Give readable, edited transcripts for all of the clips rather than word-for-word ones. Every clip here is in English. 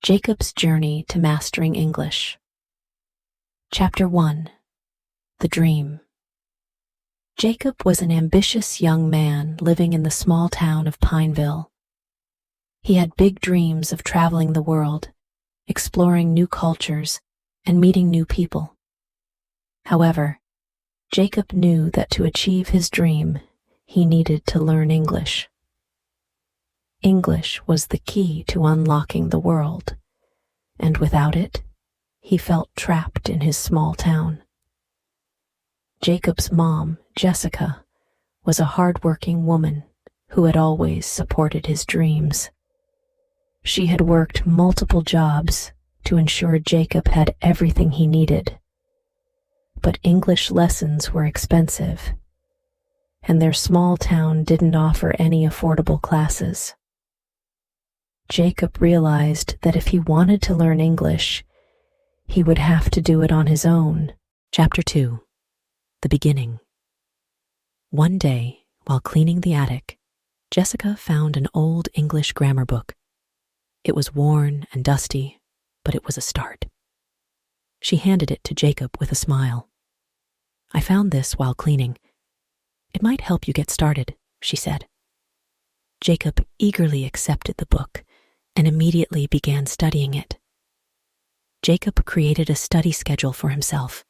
Jacob's Journey to Mastering English. Chapter 1. The Dream. Jacob was an ambitious young man living in the small town of Pineville. He had big dreams of traveling the world, exploring new cultures, and meeting new people. However, Jacob knew that to achieve his dream, he needed to learn English. English was the key to unlocking the world, and without it, he felt trapped in his small town. Jacob's mom, Jessica, was a hard-working woman who had always supported his dreams. She had worked multiple jobs to ensure Jacob had everything he needed. But English lessons were expensive, and their small town didn't offer any affordable classes. Jacob realized that if he wanted to learn English, he would have to do it on his own. Chapter 2. The Beginning. One day, while cleaning the attic, Jessica found an old English grammar book. It was worn and dusty, but it was a start. She handed it to Jacob with a smile. "I found this while cleaning. It might help you get started," she said. Jacob eagerly accepted the book and immediately began studying it. Jacob created a study schedule for himself.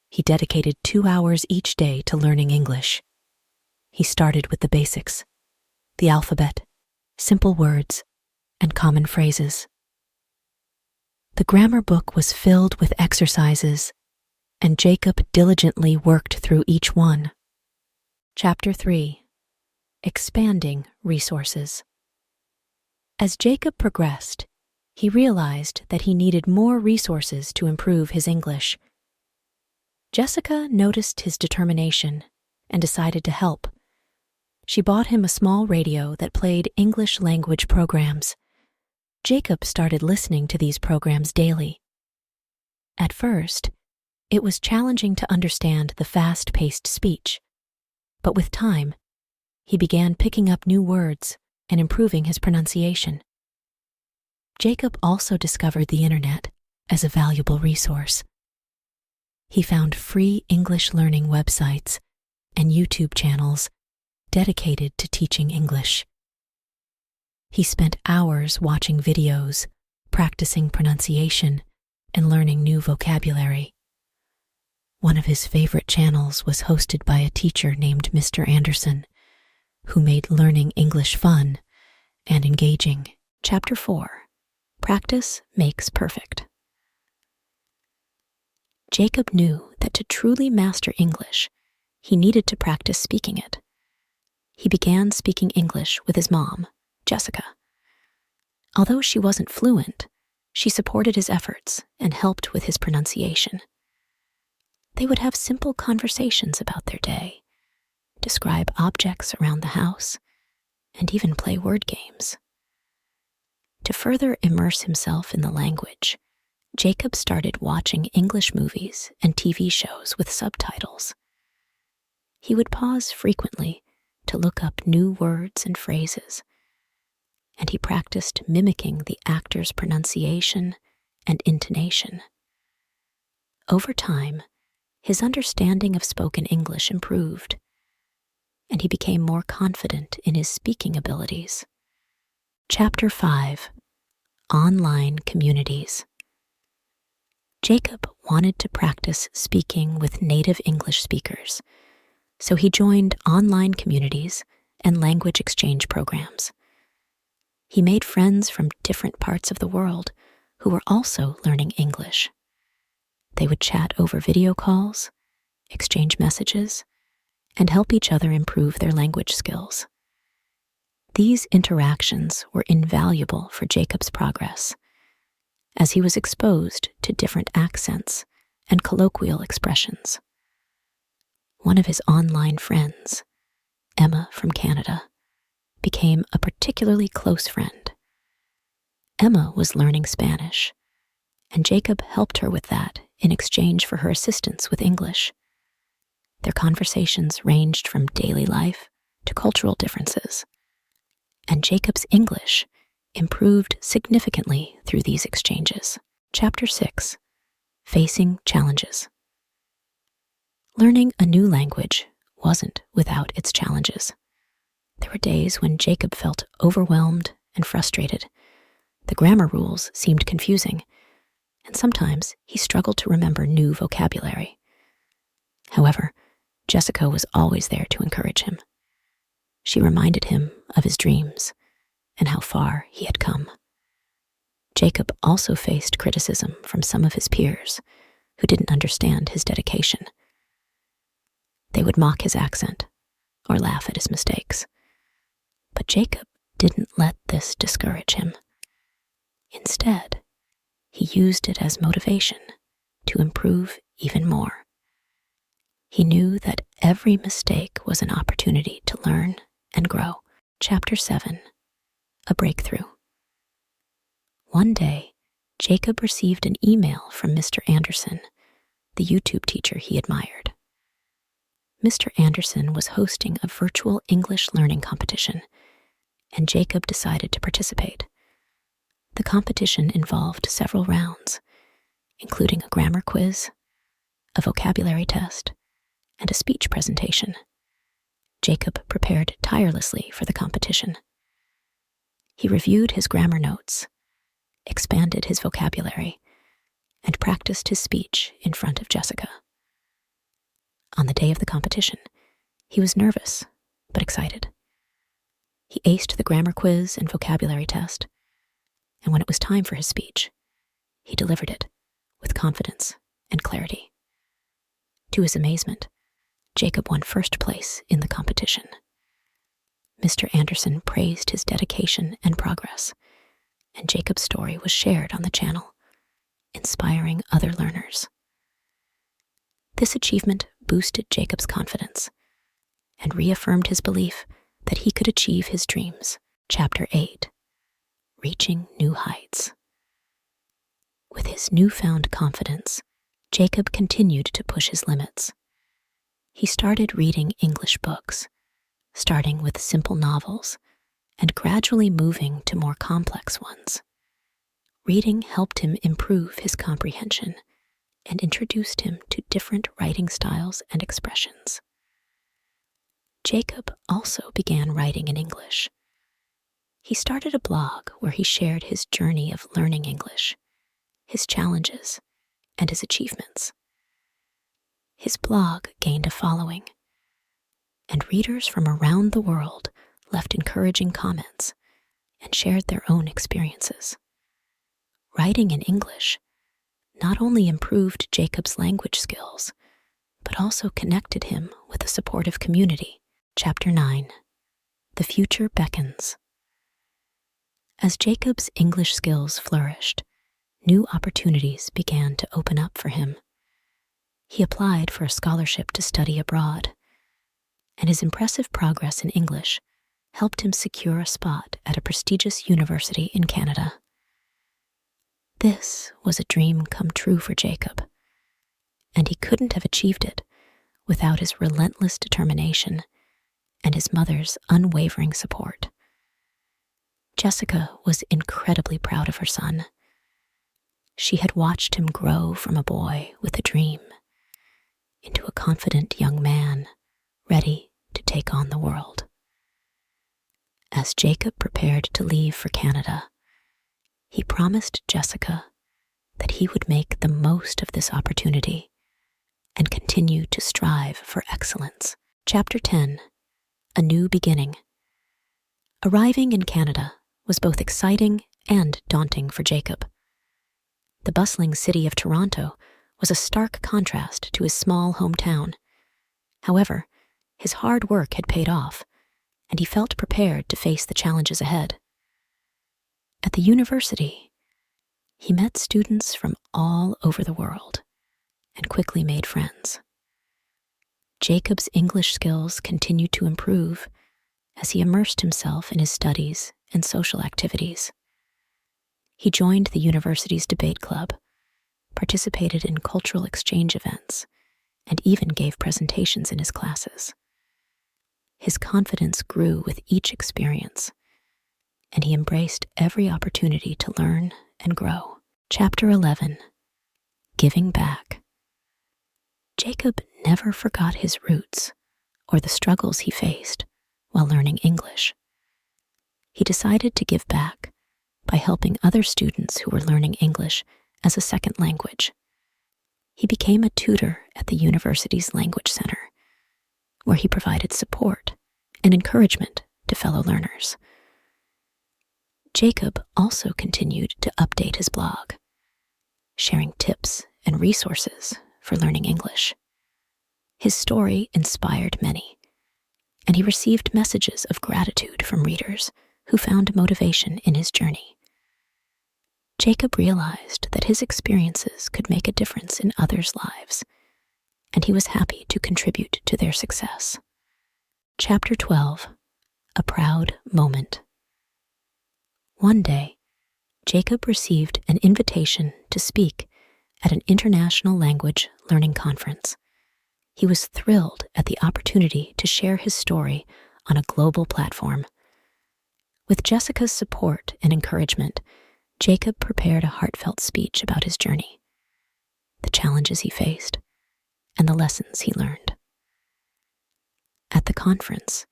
He dedicated 2 hours each day to learning English. He started with the basics, the alphabet, simple words, and common phrases. The grammar book was filled with exercises, and Jacob diligently worked through each one. Chapter 3. Expanding Resources. As Jacob progressed, he realized that he needed more resources to improve his English. Jessica noticed his determination and decided to help. She bought him a small radio that played English language programs. Jacob started listening to these programs daily. At first, it was challenging to understand the fast-paced speech, but with time, he began picking up new words and improving his pronunciation. Jacob also discovered the internet as a valuable resource. He found free English learning websites and YouTube channels dedicated to teaching English. He spent hours watching videos, practicing pronunciation, and learning new vocabulary. One of his favorite channels was hosted by a teacher named Mr. Anderson, who made learning English fun and engaging. Chapter 4. Practice Makes Perfect. Jacob knew that to truly master English, he needed to practice speaking it. He began speaking English with his mom, Jessica. Although she wasn't fluent, she supported his efforts and helped with his pronunciation. They would have simple conversations about their day, describe objects around the house, and even play word games. To further immerse himself in the language, Jacob started watching English movies and TV shows with subtitles. He would pause frequently to look up new words and phrases, and he practiced mimicking the actor's pronunciation and intonation. Over time, his understanding of spoken English improved, and he became more confident in his speaking abilities. Chapter 5. Online Communities. Jacob wanted to practice speaking with native English speakers, so he joined online communities and language exchange programs. He made friends from different parts of the world who were also learning English. They would chat over video calls, exchange messages, and help each other improve their language skills. These interactions were invaluable for Jacob's progress, as he was exposed to different accents and colloquial expressions. One of his online friends, Emma from Canada, became a particularly close friend. Emma was learning Spanish, and Jacob helped her with that in exchange for her assistance with English. Their conversations ranged from daily life to cultural differences, and Jacob's English improved significantly through these exchanges. Chapter 6. Facing Challenges. Learning a new language wasn't without its challenges. There were days when Jacob felt overwhelmed and frustrated. The grammar rules seemed confusing, and sometimes he struggled to remember new vocabulary. However, Jessica was always there to encourage him. She reminded him of his dreams and how far he had come. Jacob also faced criticism from some of his peers who didn't understand his dedication. They would mock his accent or laugh at his mistakes. But Jacob didn't let this discourage him. Instead, he used it as motivation to improve even more. He knew that every mistake was an opportunity to learn and grow. Chapter 7. A Breakthrough. One day, Jacob received an email from Mr. Anderson, the YouTube teacher he admired. Mr. Anderson was hosting a virtual English learning competition, and Jacob decided to participate. The competition involved several rounds, including a grammar quiz, a vocabulary test, and a speech presentation. Jacob prepared tirelessly for the competition. He reviewed his grammar notes, expanded his vocabulary, and practiced his speech in front of Jessica. On the day of the competition, he was nervous but excited. He aced the grammar quiz and vocabulary test, and when it was time for his speech, he delivered it with confidence and clarity. To his amazement, Jacob won first place in the competition. Mr. Anderson praised his dedication and progress, and Jacob's story was shared on the channel, inspiring other learners. This achievement boosted Jacob's confidence and reaffirmed his belief that he could achieve his dreams. Chapter 8. Reaching New Heights. With his newfound confidence, Jacob continued to push his limits. He started reading English books, starting with simple novels and gradually moving to more complex ones. Reading helped him improve his comprehension and introduced him to different writing styles and expressions. Jacob also began writing in English. He started a blog where he shared his journey of learning English, his challenges, and his achievements. His blog gained a following, and readers from around the world left encouraging comments and shared their own experiences. Writing in English not only improved Jacob's language skills, but also connected him with a supportive community. Chapter 9. The Future Beckons. As Jacob's English skills flourished, new opportunities began to open up for him. He applied for a scholarship to study abroad, and his impressive progress in English helped him secure a spot at a prestigious university in Canada. This was a dream come true for Jacob, and he couldn't have achieved it without his relentless determination and his mother's unwavering support. Jessica was incredibly proud of her son. She had watched him grow from a boy with a dream into a confident young man ready to take on the world. As Jacob prepared to leave for Canada, he promised Jessica that he would make the most of this opportunity and continue to strive for excellence. Chapter 10. A New Beginning. Arriving in Canada was both exciting and daunting for Jacob. The bustling city of Toronto was a stark contrast to his small hometown. However, his hard work had paid off, and he felt prepared to face the challenges ahead. At the university, he met students from all over the world and quickly made friends. Jacob's English skills continued to improve as he immersed himself in his studies and social activities. He joined the university's debate club, participated in cultural exchange events, and even gave presentations in his classes. His confidence grew with each experience, and he embraced every opportunity to learn and grow. Chapter 11. Giving Back. Jacob never forgot his roots or the struggles he faced while learning English. He decided to give back by helping other students who were learning English as a second language. He became a tutor at the university's language center, where he provided support and encouragement to fellow learners. Jacob also continued to update his blog, sharing tips and resources for learning English. His story inspired many, and he received messages of gratitude from readers who found motivation in his journey. Jacob realized that his experiences could make a difference in others' lives, and he was happy to contribute to their success. Chapter 12. A Proud Moment. One day, Jacob received an invitation to speak at an international language learning conference. He was thrilled at the opportunity to share his story on a global platform. With Jessica's support and encouragement, Jacob prepared a heartfelt speech about his journey, the challenges he faced, and the lessons he learned. At the conference,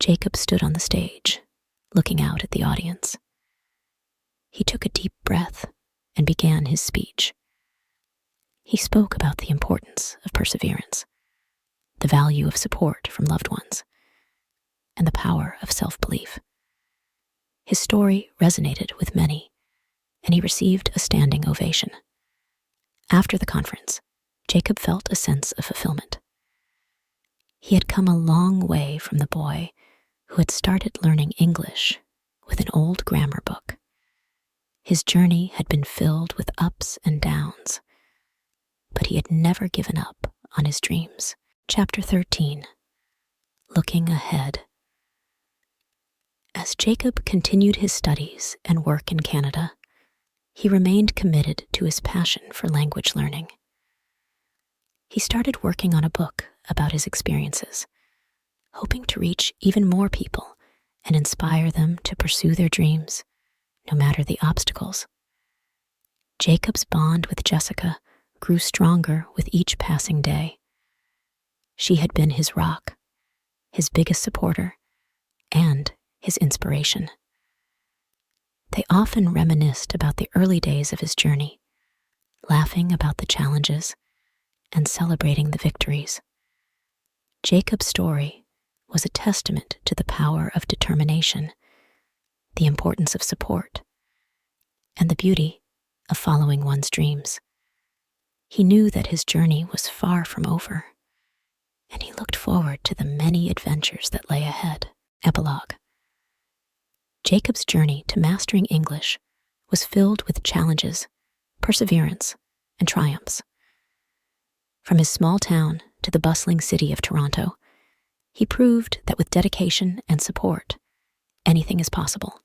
Jacob stood on the stage, looking out at the audience. He took a deep breath and began his speech. He spoke about the importance of perseverance, the value of support from loved ones, and the power of self-belief. His story resonated with many, and he received a standing ovation. After the conference, Jacob felt a sense of fulfillment. He had come a long way from the boy who had started learning English with an old grammar book. His journey had been filled with ups and downs, but he had never given up on his dreams. Chapter 13. Looking Ahead. As Jacob continued his studies and work in Canada, he remained committed to his passion for language learning. He started working on a book about his experiences, hoping to reach even more people and inspire them to pursue their dreams, no matter the obstacles. Jacob's bond with Jessica grew stronger with each passing day. She had been his rock, his biggest supporter, and his inspiration. They often reminisced about the early days of his journey, laughing about the challenges and celebrating the victories. Jacob's story was a testament to the power of determination, the importance of support, and the beauty of following one's dreams. He knew that his journey was far from over, and he looked forward to the many adventures that lay ahead. Epilogue. Jacob's journey to mastering English was filled with challenges, perseverance, and triumphs. From his small town to the bustling city of Toronto, he proved that with dedication and support, anything is possible.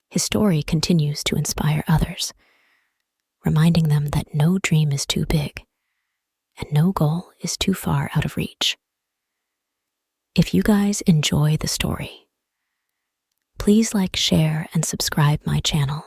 His story continues to inspire others, reminding them that no dream is too big and no goal is too far out of reach. If you guys enjoy the story, please like, share, and subscribe my channel